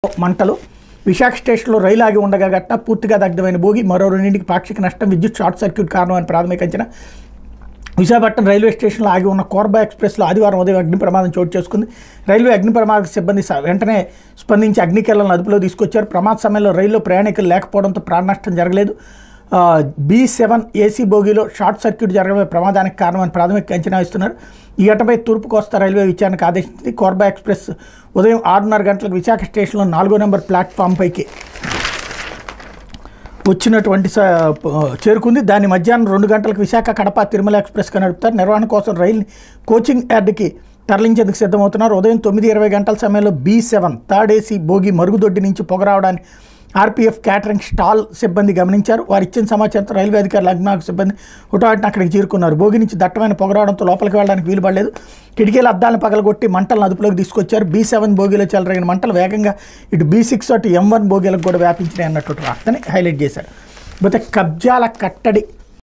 మంటలు విశాఖ స్టేషన్లో రైలు ఆగి ఉండగా ఘటన పూర్తిగా దగ్ధమైన భోగి మరో 2 పాక్షిక నష్టం విద్యుత్ షార్ట్ సర్క్యూట్ కారణమని ప్రాథమిక అంచనా. విశాఖపట్నం రైల్వే స్టేషన్లో ఆగి ఉన్న కోర్బా ఎక్స్ప్రెస్లో ఆదివారం ఉదయం అగ్ని ప్రమాదం చోటు చేసుకుంది. రైల్వే అగ్ని ప్రమాద సిబ్బంది వెంటనే స్పందించి అగ్నికేళ్లను అదుపులో తీసుకొచ్చారు. ప్రమాద సమయంలో రైల్లో ప్రయాణికులు లేకపోవడంతో ప్రాణ నష్టం జరగలేదు. B7 ఏసీ బోగీలో షార్ట్ సర్క్యూట్ జరగడమే ప్రమాదానికి కారణమని ప్రాథమిక అంచనా ఇస్తున్నారు. ఈ ఘటనపై తూర్పు కోస్తా రైల్వే విచారణకు ఆదేశించింది. కోర్బా ఎక్స్ప్రెస్ ఉదయం 6:30 గంటలకు విశాఖ స్టేషన్లో 4వ నెంబర్ ప్లాట్ఫామ్ పైకి వచ్చినటువంటి చేరుకుంది. దాన్ని మధ్యాహ్నం 2 గంటలకు విశాఖ కడప తిరుమల ఎక్స్ప్రెస్గా నడుపుతారు. నిర్వహణ కోసం రైలుని కోచింగ్ యార్డ్కి తరలించేందుకు సిద్ధమవుతున్నారు. ఉదయం 9:20 గంటల సమయంలో B7 థర్డ్ ఏసీ బోగి మరుగుదొడ్డి నుంచి పొగ రావడాన్ని ఆర్పీఎఫ్ క్యాటరింగ్ స్టాల్ సిబ్బంది గమనించారు. వారు ఇచ్చిన సమాచారంతో రైల్వే అధికారులు అగ్నిమాపక సిబ్బంది హుటాహుటిన అక్కడికి చేరుకున్నారు. భోగి నుంచి దట్టమైన పొగ రావడంతో లోపలికి వెళ్ళడానికి వీలు పడలేదు. కిటికీల అద్దాలను పగలగొట్టి మంటలను అదుపులోకి తీసుకొచ్చారు. B7 బోగీలో చెలరేగిన మంటలు వేగంగా ఇటు B6 అటు M1 బోగీలకు కూడా వ్యాపించినాయి అన్నట్టు వార్తని హైలైట్ చేశారు. అయితే కబ్జాల కట్టడి